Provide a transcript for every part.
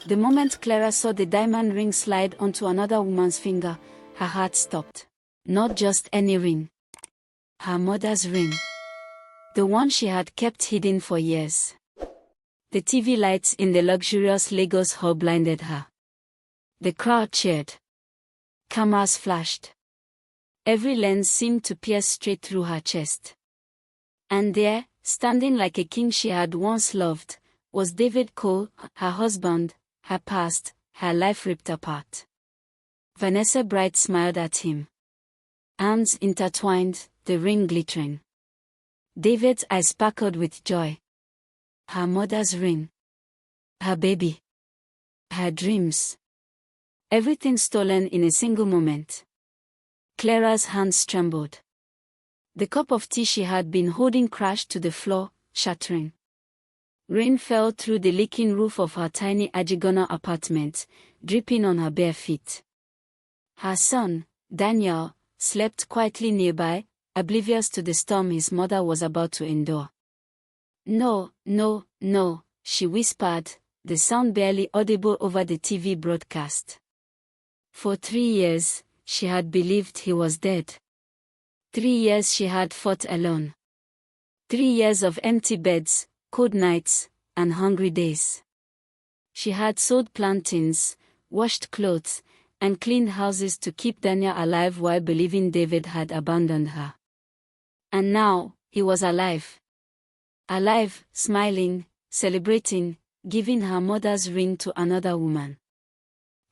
The moment Clara saw the diamond ring slide onto another woman's finger, her heart stopped. Not just any ring. Her mother's ring. The one she had kept hidden for years. The TV lights in the luxurious Lagos hall blinded her. The crowd cheered. Cameras flashed. Every lens seemed to pierce straight through her chest. And there, standing like a king she had once loved, was David Cole, her husband, her past, her life ripped apart. Vanessa Bright smiled at him. Arms intertwined, the ring glittering. David's eyes sparkled with joy. Her mother's ring. Her baby. Her dreams. Everything stolen in a single moment. Clara's hands trembled. The cup of tea she had been holding crashed to the floor, shattering. Rain fell through the leaking roof of her tiny Ajigona apartment, dripping on her bare feet. Her son, Daniel, slept quietly nearby, oblivious to the storm his mother was about to endure. "No, no, no," she whispered, the sound barely audible over the TV broadcast. For 3 years, she had believed he was dead. 3 years she had fought alone. 3 years of empty beds, cold nights, and hungry days. She had sowed plantains, washed clothes, and cleaned houses to keep Daniel alive while believing David had abandoned her. And now, he was alive. Alive, smiling, celebrating, giving her mother's ring to another woman.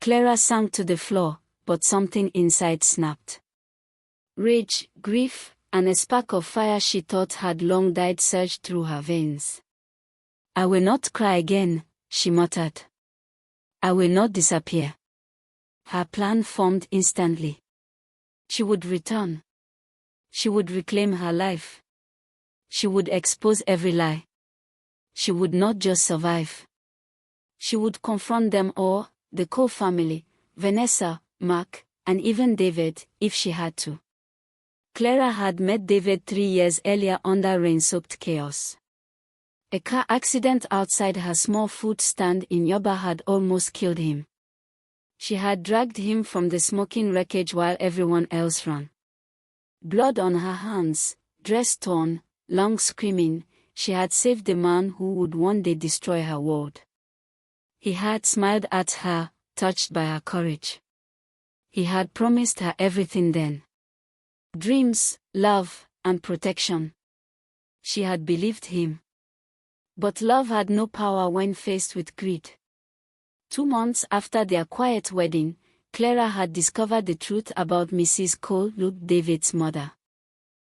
Clara sank to the floor, but something inside snapped. Rage, grief, and a spark of fire she thought had long died surged through her veins. "I will not cry again," she muttered. "I will not disappear." Her plan formed instantly. She would return. She would reclaim her life. She would expose every lie. She would not just survive. She would confront them all, the Cole family, Vanessa, Mark, and even David, if she had to. Clara had met David 3 years earlier under rain-soaked chaos. A car accident outside her small food stand in Yoba had almost killed him. She had dragged him from the smoking wreckage while everyone else ran. Blood on her hands, dress torn, lungs screaming, she had saved the man who would one day destroy her world. He had smiled at her, touched by her courage. He had promised her everything then. Dreams, love, and protection. She had believed him. But love had no power when faced with greed. 2 months after their quiet wedding, Clara had discovered the truth about Mrs. Cole, Luke David's mother.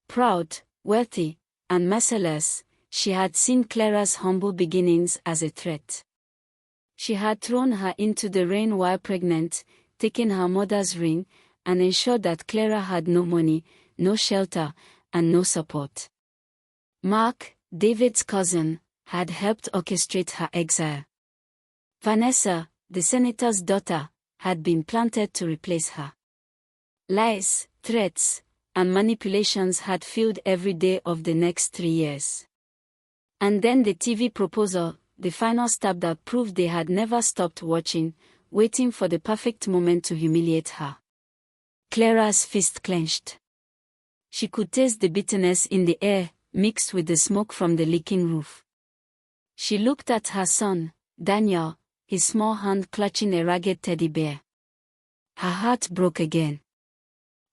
Proud, wealthy, and merciless, she had seen Clara's humble beginnings as a threat. She had thrown her into the rain while pregnant, taken her mother's ring, and ensured that Clara had no money, no shelter, and no support. Mark, David's cousin, had helped orchestrate her exile. Vanessa, the senator's daughter, had been planted to replace her. Lies, threats, and manipulations had filled every day of the next 3 years. And then the TV proposal, the final stab that proved they had never stopped watching, waiting for the perfect moment to humiliate her. Clara's fist clenched. She could taste the bitterness in the air, mixed with the smoke from the leaking roof. She looked at her son, Daniel, his small hand clutching a ragged teddy bear. Her heart broke again.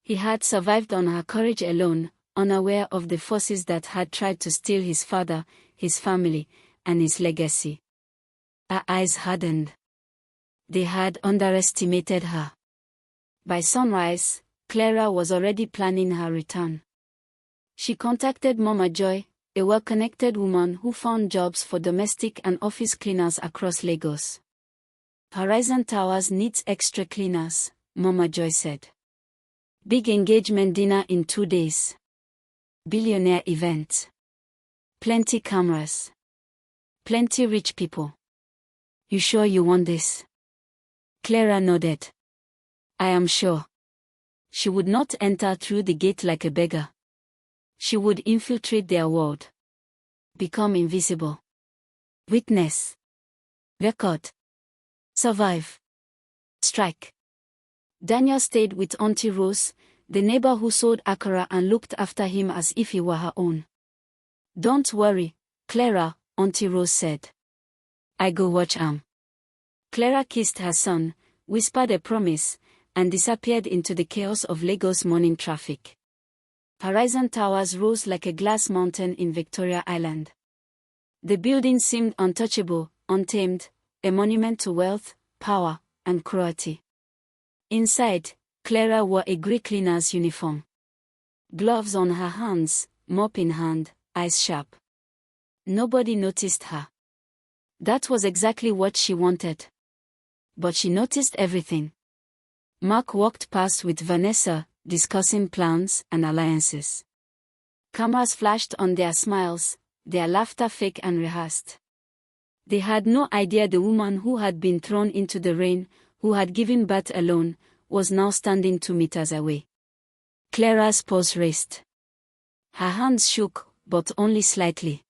He had survived on her courage alone, unaware of the forces that had tried to steal his father, his family, and his legacy. Her eyes hardened. They had underestimated her. By sunrise, Clara was already planning her return. She contacted Mama Joy, a well-connected woman who found jobs for domestic and office cleaners across Lagos. "Horizon Towers needs extra cleaners," Mama Joy said. "Big engagement dinner in 2 days. Billionaire event. Plenty cameras. Plenty rich people. You sure you want this?" Clara nodded. "I am sure." She would not enter through the gate like a beggar. She would infiltrate their world. Become invisible. Witness. Record. Survive. Strike. Daniel stayed with Auntie Rose, the neighbor who sold akara and looked after him as if he were her own. Don't worry, Clara, Auntie Rose said. I go watch Clara kissed her son, whispered a promise, and disappeared into the chaos of Lagos morning traffic. Horizon Towers rose like a glass mountain in Victoria Island. The building seemed untouchable, untamed, a monument to wealth, power, and cruelty. Inside, Clara wore a grey cleaner's uniform. Gloves on her hands, mop in hand, eyes sharp. Nobody noticed her. That was exactly what she wanted. But she noticed everything. Mark walked past with Vanessa, discussing plans and alliances. Cameras flashed on their smiles, their laughter fake and rehearsed. They had no idea the woman who had been thrown into the rain, who had given birth alone, was now standing 2 meters away. Clara's pulse raced. Her hands shook, but only slightly.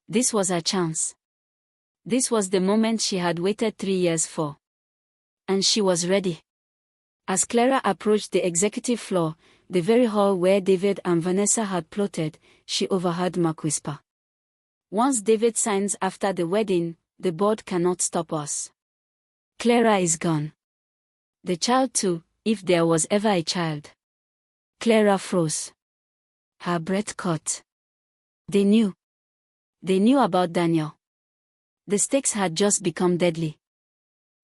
This was her chance. This was the moment she had waited 3 years for. And she was ready. As Clara approached the executive floor, the very hall where David and Vanessa had plotted, she overheard Mark whisper. Once David signs after the wedding, the board cannot stop us. Clara is gone. The child too, if there was ever a child. Clara froze. Her breath caught. They knew. They knew about Daniel. The stakes had just become deadly.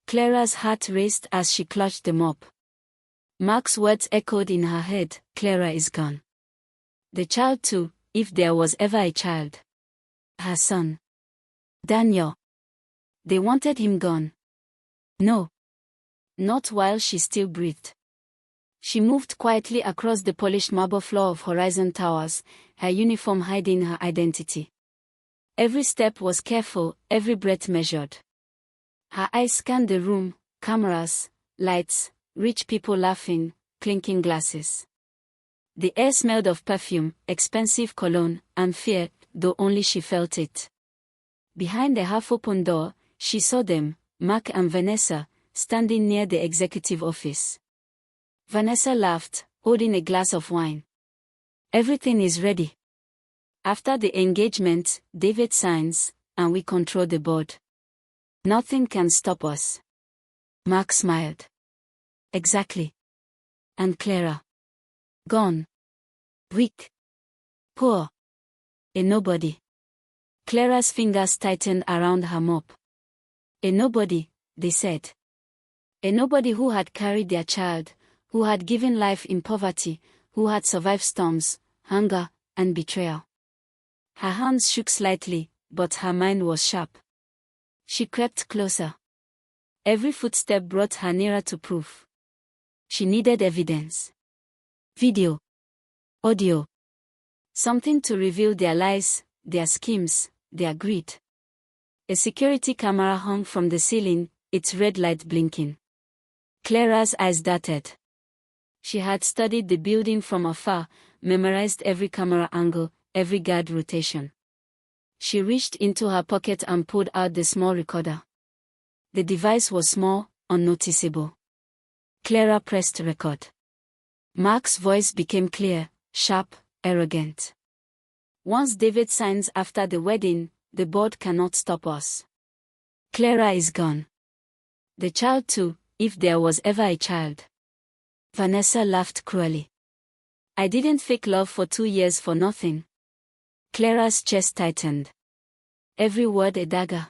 Clara's heart raced as she clutched the mop. Mark's words echoed in her head, Clara is gone. The child too, if there was ever a child. Her son. Daniel. They wanted him gone. No. Not while she still breathed. She moved quietly across the polished marble floor of Horizon Towers, her uniform hiding her identity. Every step was careful, every breath measured. Her eyes scanned the room, cameras, lights, rich people laughing, clinking glasses. The air smelled of perfume, expensive cologne, and fear, though only she felt it. Behind the half-open door, she saw them, Mark and Vanessa, standing near the executive office. Vanessa laughed, holding a glass of wine. Everything is ready. After the engagement, David signs, and we control the board. Nothing can stop us. Mark smiled. Exactly. And Clara? Gone. Weak. Poor. A nobody. Clara's fingers tightened around her mop. A nobody, they said. A nobody who had carried their child, who had given life in poverty, who had survived storms, hunger, and betrayal. Her hands shook slightly, but her mind was sharp. She crept closer. Every footstep brought her nearer to proof. She needed evidence. Video. Audio. Something to reveal their lies, their schemes, their greed. A security camera hung from the ceiling, its red light blinking. Clara's eyes darted. She had studied the building from afar, memorized every camera angle, every guard rotation. She reached into her pocket and pulled out the small recorder. The device was small, unnoticeable. Clara pressed record. Mark's voice became clear, sharp, arrogant. Once David signs after the wedding, the board cannot stop us. Clara is gone. The child too, if there was ever a child. Vanessa laughed cruelly. I didn't fake love for 2 years for nothing. Clara's chest tightened. Every word a dagger.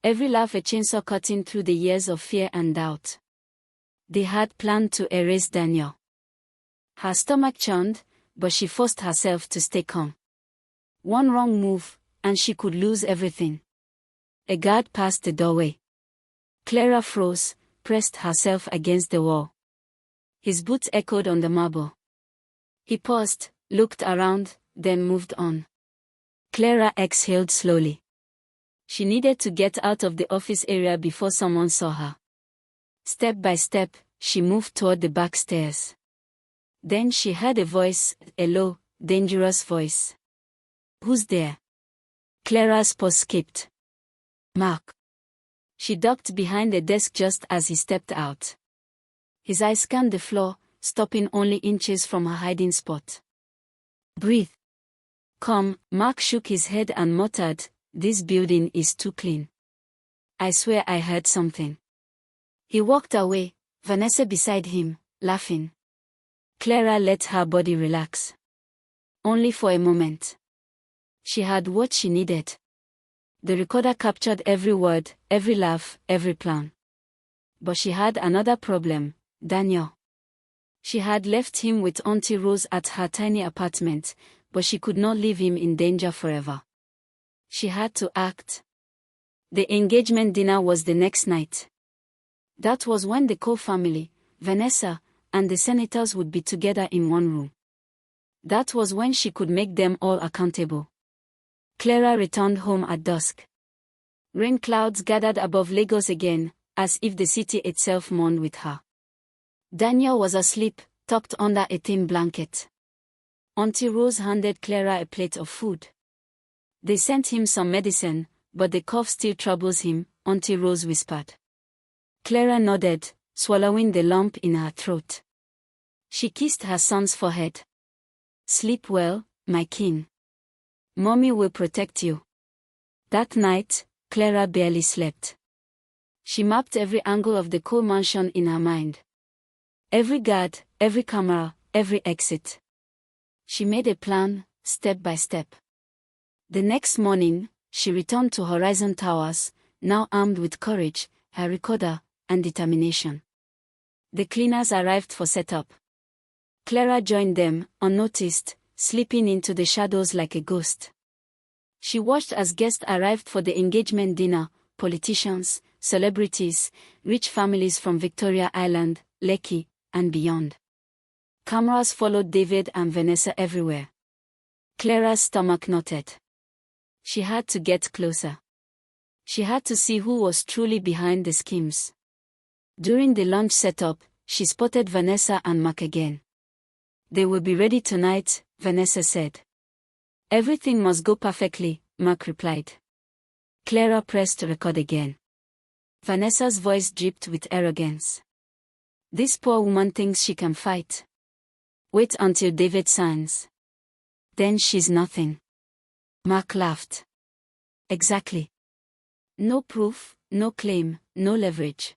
Every laugh a chainsaw cutting through the years of fear and doubt. They had planned to erase Daniel. Her stomach churned, but she forced herself to stay calm. One wrong move, and she could lose everything. A guard passed the doorway. Clara froze, pressed herself against the wall. His boots echoed on the marble. He paused, looked around, then moved on. Clara exhaled slowly. She needed to get out of the office area before someone saw her. Step by step, she moved toward the back stairs. Then she heard a voice, a low, dangerous voice. Who's there? Clara's pulse skipped. Mark. She ducked behind the desk just as he stepped out. His eyes scanned the floor, stopping only inches from her hiding spot. Breathe. Come, Mark shook his head and muttered, this building is too clean. I swear I heard something. He walked away, Vanessa beside him, laughing. Clara let her body relax. Only for a moment. She had what she needed. The recorder captured every word, every laugh, every plan. But she had another problem, Daniel. She had left him with Auntie Rose at her tiny apartment, but she could not leave him in danger forever. She had to act. The engagement dinner was the next night. That was when the Cole family, Vanessa, and the senators would be together in one room. That was when she could make them all accountable. Clara returned home at dusk. Rain clouds gathered above Lagos again, as if the city itself mourned with her. Daniel was asleep, tucked under a thin blanket. Auntie Rose handed Clara a plate of food. They sent him some medicine, but the cough still troubles him, Auntie Rose whispered. Clara nodded, swallowing the lump in her throat. She kissed her son's forehead. Sleep well, my king. Mommy will protect you. That night, Clara barely slept. She mapped every angle of the Cole mansion in her mind. Every guard, every camera, every exit. She made a plan, step by step. The next morning, she returned to Horizon Towers, now armed with courage, her recorder, and determination. The cleaners arrived for setup. Clara joined them, unnoticed, slipping into the shadows like a ghost. She watched as guests arrived for the engagement dinner, politicians, celebrities, rich families from Victoria Island, Lekki, and beyond. Cameras followed David and Vanessa everywhere. Clara's stomach knotted. She had to get closer. She had to see who was truly behind the schemes. During the lunch setup, she spotted Vanessa and Mark again. They will be ready tonight, Vanessa said. Everything must go perfectly, Mark replied. Clara pressed record again. Vanessa's voice dripped with arrogance. This poor woman thinks she can fight. Wait until David signs. Then she's nothing. Mark laughed. Exactly. No proof, no claim, no leverage.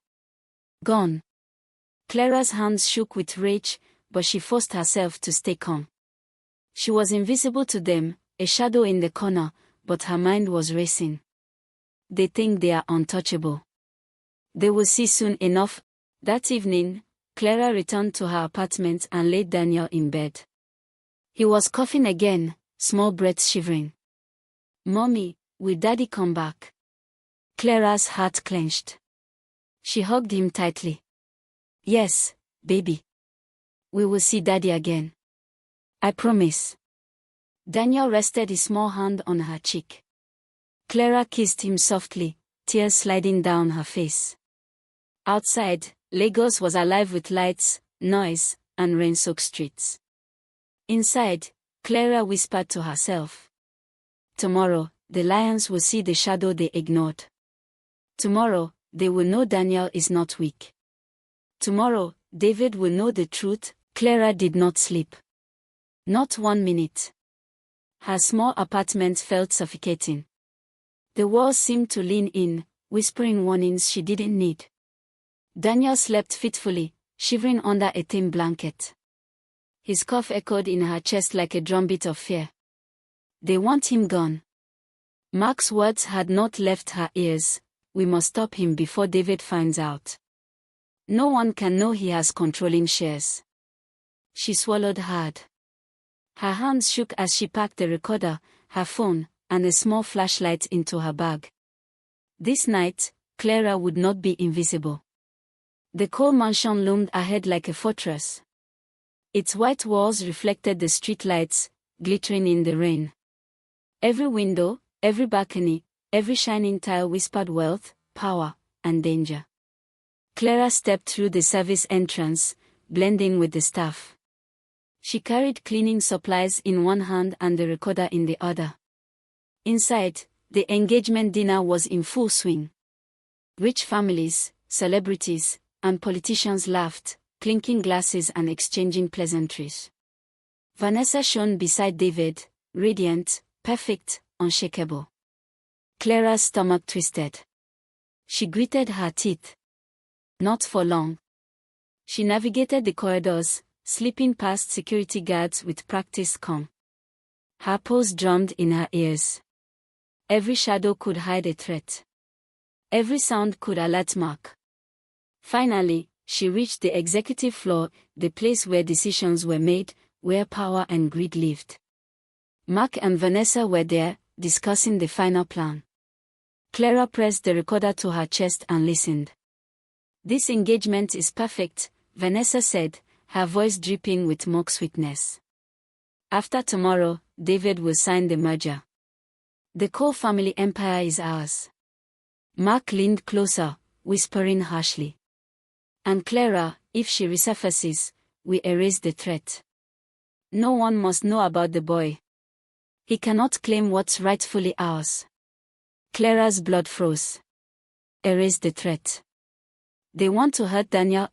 Gone. Clara's hands shook with rage, but she forced herself to stay calm. She was invisible to them, a shadow in the corner, but her mind was racing. They think they are untouchable. They will see soon enough. That evening, Clara returned to her apartment and laid Daniel in bed. He was coughing again, small breaths shivering. Mommy, will Daddy come back? Clara's heart clenched. She hugged him tightly. Yes, baby. We will see Daddy again. I promise. Daniel rested his small hand on her cheek. Clara kissed him softly, tears sliding down her face. Outside, Lagos was alive with lights, noise, and rain-soaked streets. Inside, Clara whispered to herself. Tomorrow, the lions will see the shadow they ignored. Tomorrow, they will know Daniel is not weak. Tomorrow, David will know the truth. Clara did not sleep. Not 1 minute. Her small apartment felt suffocating. The walls seemed to lean in, whispering warnings she didn't need. Daniel slept fitfully, shivering under a thin blanket. His cough echoed in her chest like a drumbeat of fear. They want him gone. Mark's words had not left her ears. We must stop him before David finds out. No one can know he has controlling shares. She swallowed hard. Her hands shook as she packed the recorder, her phone, and a small flashlight into her bag. This night, Clara would not be invisible. The Cole mansion loomed ahead like a fortress. Its white walls reflected the streetlights, glittering in the rain. Every window, every balcony, every shining tile whispered wealth, power, and danger. Clara stepped through the service entrance, blending with the staff. She carried cleaning supplies in one hand and the recorder in the other. Inside, the engagement dinner was in full swing. Rich families, celebrities, and politicians laughed, clinking glasses and exchanging pleasantries. Vanessa shone beside David, radiant, perfect, unshakable. Clara's stomach twisted. She gritted her teeth. Not for long. She navigated the corridors, slipping past security guards with practiced calm. Her pulse drummed in her ears. Every shadow could hide a threat. Every sound could alert Mark. Finally, she reached the executive floor, the place where decisions were made, where power and greed lived. Mark and Vanessa were there, discussing the final plan. Clara pressed the recorder to her chest and listened. "This engagement is perfect," Vanessa said, her voice dripping with mock sweetness. "After tomorrow, David will sign the merger. The Cole family empire is ours." Mark leaned closer, whispering harshly. "And Clara, if she resurfaces, we erase the threat. No one must know about the boy. He cannot claim what's rightfully ours." Clara's blood froze. Erase the threat. They want to hurt Daniel.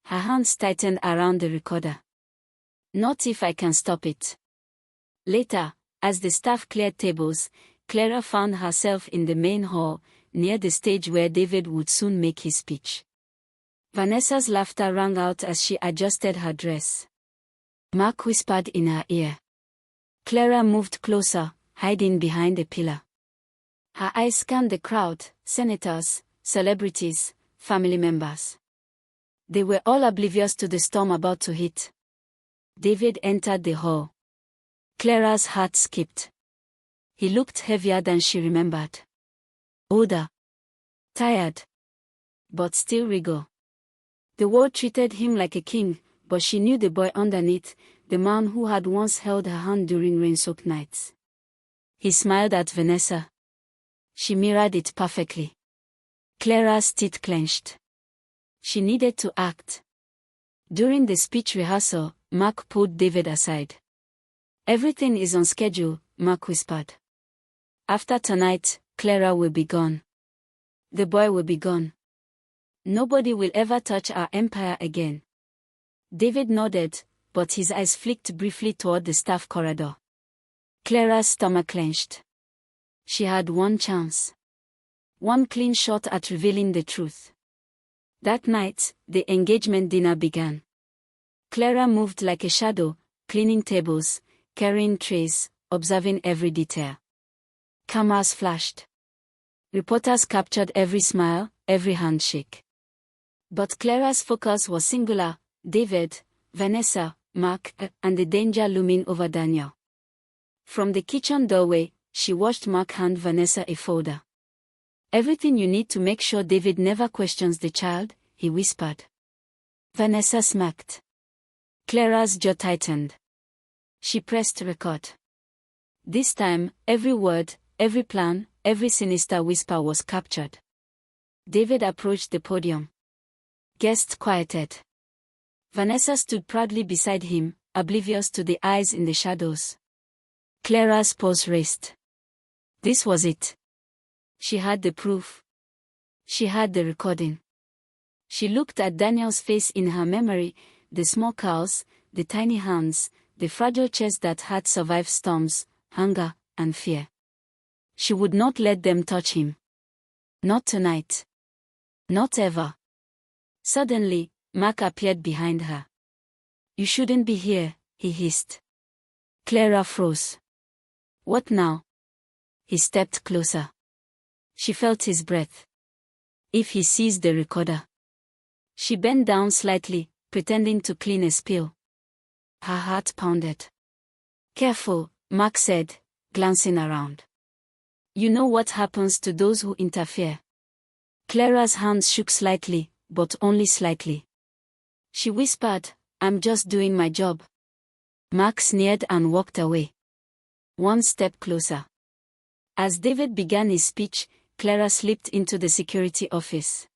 Her hands tightened around the recorder. "Not if I can stop it." Later, as the staff cleared tables, Clara found herself in the main hall, near the stage where David would soon make his speech. Vanessa's laughter rang out as she adjusted her dress. Mark whispered in her ear. Clara moved closer, hiding behind a pillar. Her eyes scanned the crowd, senators, celebrities, family members. They were all oblivious to the storm about to hit. David entered the hall. Clara's heart skipped. He looked heavier than she remembered. Older. Tired. But still regal. The world treated him like a king, but she knew the boy underneath, the man who had once held her hand during rain-soaked nights. He smiled at Vanessa. She mirrored it perfectly. Clara's teeth clenched. She needed to act. During the speech rehearsal, Mark pulled David aside. "Everything is on schedule," Mark whispered. "After tonight, Clara will be gone. The boy will be gone. Nobody will ever touch our empire again." David nodded, but his eyes flicked briefly toward the staff corridor. Clara's stomach clenched. She had one chance. One clean shot at revealing the truth. That night, the engagement dinner began. Clara moved like a shadow, cleaning tables, carrying trays, observing every detail. Cameras flashed. Reporters captured every smile, every handshake. But Clara's focus was singular: David, Vanessa, Mark, and the danger looming over Daniel. From the kitchen doorway, she watched Mark hand Vanessa a folder. "Everything you need to make sure David never questions the child," he whispered. Vanessa smirked. Clara's jaw tightened. She pressed record. This time, every word, every plan, every sinister whisper was captured. David approached the podium. Guests quieted. Vanessa stood proudly beside him, oblivious to the eyes in the shadows. Clara's pulse raced. This was it. She had the proof. She had the recording. She looked at Daniel's face in her memory, the small curls, the tiny hands, the fragile chest that had survived storms, hunger, and fear. She would not let them touch him. Not tonight. Not ever. Suddenly, Mark appeared behind her. "You shouldn't be here," he hissed. Clara froze. "What now?" He stepped closer. She felt his breath. "If he sees the recorder." She bent down slightly, pretending to clean a spill. Her heart pounded. "Careful," Mark said, glancing around. "You know what happens to those who interfere." Clara's hands shook slightly, but only slightly. She whispered, "I'm just doing my job." Mark sneered and walked away. One step closer. As David began his speech, Clara slipped into the security office.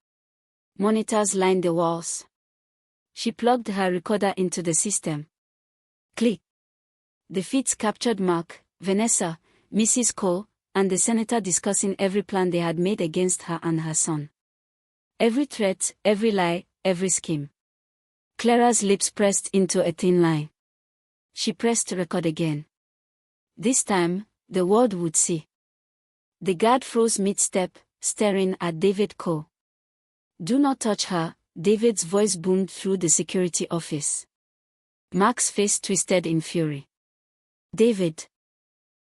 Monitors lined the walls. She plugged her recorder into the system. Click. The feeds captured Mark, Vanessa, Mrs. Cole, and the senator discussing every plan they had made against her and her son. Every threat, every lie, every scheme. Clara's lips pressed into a thin line. She pressed record again. This time, the world would see. The guard froze mid-step, staring at David Cole. "Do not touch her," David's voice boomed through the security office. Mark's face twisted in fury. "David!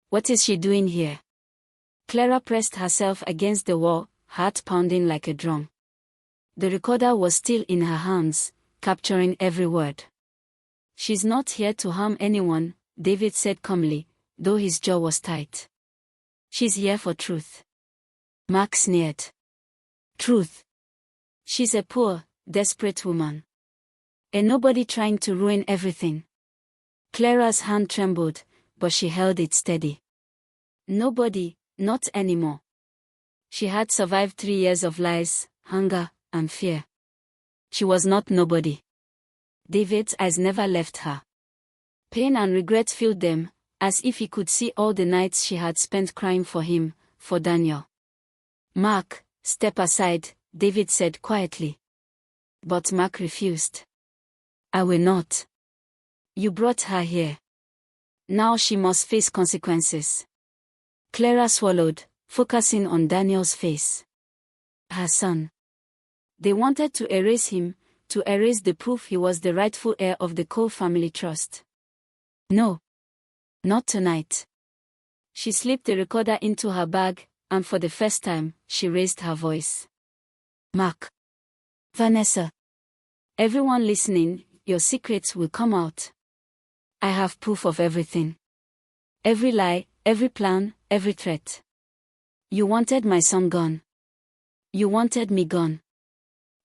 What is she doing here?" Clara pressed herself against the wall, heart pounding like a drum. The recorder was still in her hands, capturing every word. "She's not here to harm anyone," David said calmly, though his jaw was tight. "She's here for truth." Mark sneered. "Truth? She's a poor, desperate woman. A nobody trying to ruin everything." Clara's hand trembled, but she held it steady. Nobody, not anymore. She had survived 3 years of lies, hunger, and fear. She was not nobody. David's eyes never left her. Pain and regret filled them, as if he could see all the nights she had spent crying for him, for Daniel. "Mark, step aside," David said quietly. But Mark refused. "I will not. You brought her here. Now she must face consequences." Clara swallowed, focusing on Daniel's face. Her son. They wanted to erase him, to erase the proof he was the rightful heir of the Cole family trust. "No. Not tonight." She slipped the recorder into her bag, and for the first time, she raised her voice. "Mark. Vanessa. Everyone listening, your secrets will come out. I have proof of everything. Every lie, every plan, every threat. You wanted my son gone. You wanted me gone.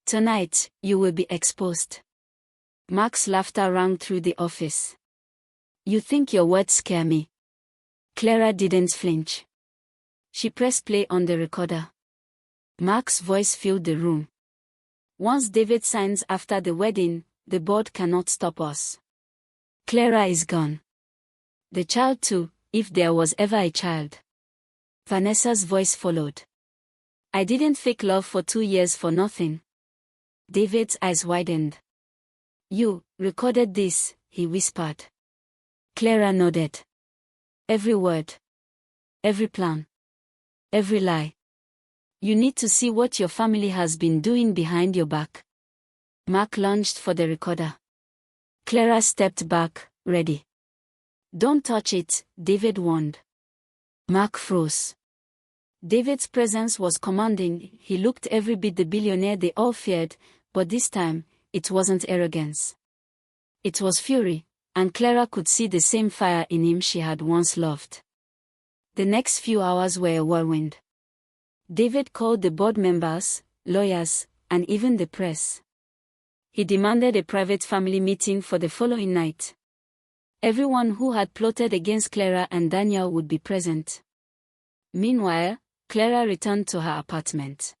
Tonight, you will be exposed." Mark's laughter rang through the office. "You think your words scare me?" Clara didn't flinch. She pressed play on the recorder. Mark's voice filled the room. "Once David signs after the wedding, the board cannot stop us. Clara is gone. The child too, if there was ever a child." Vanessa's voice followed. "I didn't fake love for 2 years for nothing." David's eyes widened. "You recorded this," he whispered. Clara nodded. "Every word. Every plan. Every lie. You need to see what your family has been doing behind your back." Mark lunged for the recorder. Clara stepped back, ready. "Don't touch it," David warned. Mark froze. David's presence was commanding. He looked every bit the billionaire they all feared, but this time, it wasn't arrogance. It was fury, and Clara could see the same fire in him she had once loved. The next few hours were a whirlwind. David called the board members, lawyers, and even the press. He demanded a private family meeting for the following night. Everyone who had plotted against Clara and Daniel would be present. Meanwhile, Clara returned to her apartment.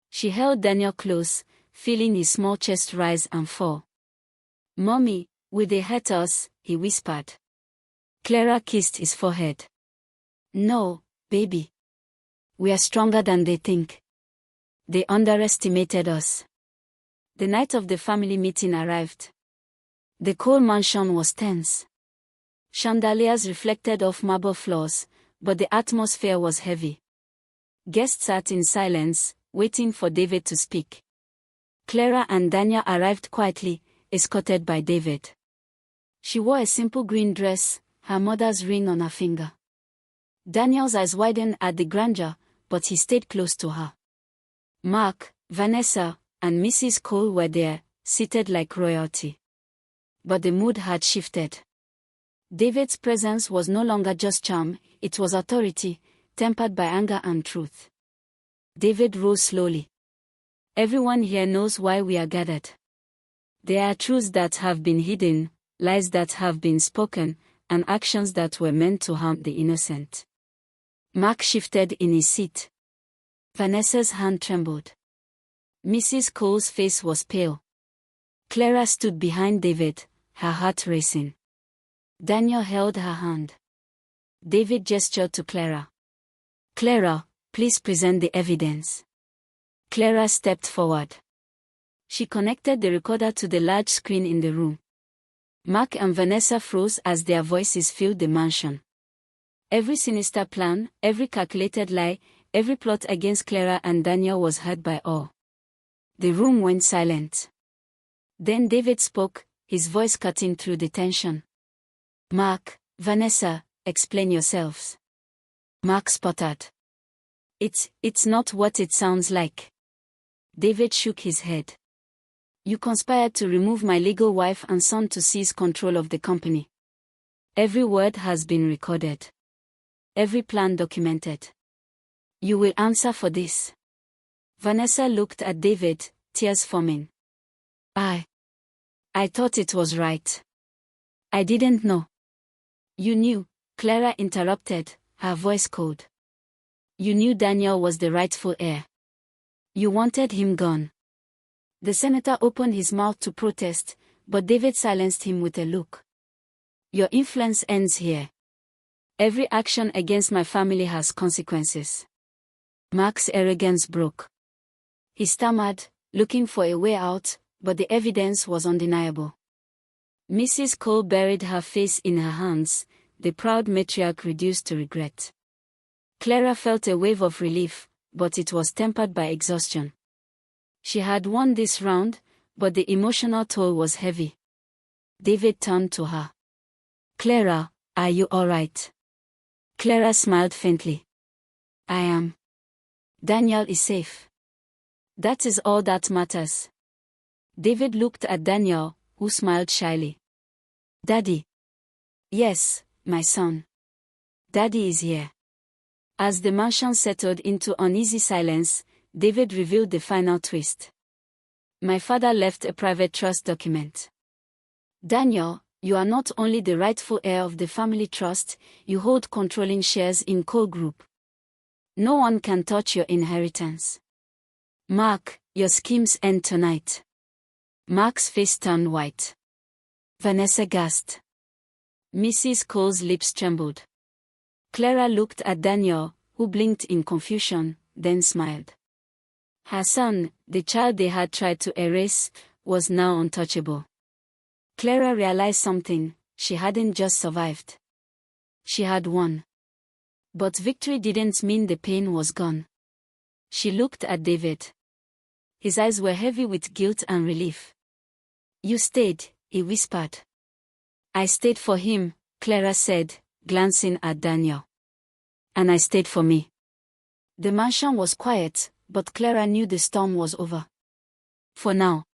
She held Daniel close, feeling his small chest rise and fall. "Mommy, will they hurt us?" he whispered. Clara kissed his forehead. "No, baby. We are stronger than they think. They underestimated us." The night of the family meeting arrived. The Cole mansion was tense. Chandeliers reflected off marble floors, but the atmosphere was heavy. Guests sat in silence, waiting for David to speak. Clara and Daniel arrived quietly, escorted by David. She wore a simple green dress, her mother's ring on her finger. Daniel's eyes widened at the grandeur, but he stayed close to her. Mark, Vanessa, and Mrs. Cole were there, seated like royalty. But the mood had shifted. David's presence was no longer just charm, it was authority, tempered by anger and truth. David rose slowly. "Everyone here knows why we are gathered. There are truths that have been hidden, lies that have been spoken, and actions that were meant to harm the innocent." Mark shifted in his seat. Vanessa's hand trembled. Mrs. Cole's face was pale. Clara stood behind David, her heart racing. Daniel held her hand. David gestured to Clara. "Clara, please present the evidence." Clara stepped forward. She connected the recorder to the large screen in the room. Mark and Vanessa froze as their voices filled the mansion. Every sinister plan, every calculated lie, every plot against Clara and Daniel was heard by all. The room went silent. Then David spoke, his voice cutting through the tension. Mark, Vanessa, explain yourselves. Mark sputtered. It's not what it sounds like. David shook his head. You conspired to remove my legal wife and son to seize control of the company. Every word has been recorded. Every plan documented. You will answer for this. Vanessa looked at David, tears forming. I thought it was right. I didn't know. You knew, Clara interrupted, her voice cold. You knew Daniel was the rightful heir. You wanted him gone. The senator opened his mouth to protest, but David silenced him with a look. Your influence ends here. Every action against my family has consequences. Mark's arrogance broke. He stammered, looking for a way out, but the evidence was undeniable. Mrs. Cole buried her face in her hands, the proud matriarch reduced to regret. Clara felt a wave of relief, but it was tempered by exhaustion. She had won this round, but the emotional toll was heavy. David turned to her. Clara, are you all right? Clara smiled faintly. I am. Daniel is safe. That is all that matters. David looked at Daniel, who smiled shyly. Daddy. Yes, my son. Daddy is here. As the mansion settled into uneasy silence, David revealed the final twist. My father left a private trust document. Daniel, you are not only the rightful heir of the family trust, you hold controlling shares in Cole Group. No one can touch your inheritance. Mark, your schemes end tonight. Mark's face turned white. Vanessa gasped. Mrs. Cole's lips trembled. Clara looked at Daniel, who blinked in confusion, then smiled. Her son, the child they had tried to erase, was now untouchable. Clara realized something: she hadn't just survived. She had won. But victory didn't mean the pain was gone. She looked at David. His eyes were heavy with guilt and relief. You stayed, he whispered. I stayed for him, Clara said, glancing at Daniel. And I stayed for me. The mansion was quiet, but Clara knew the storm was over. For now.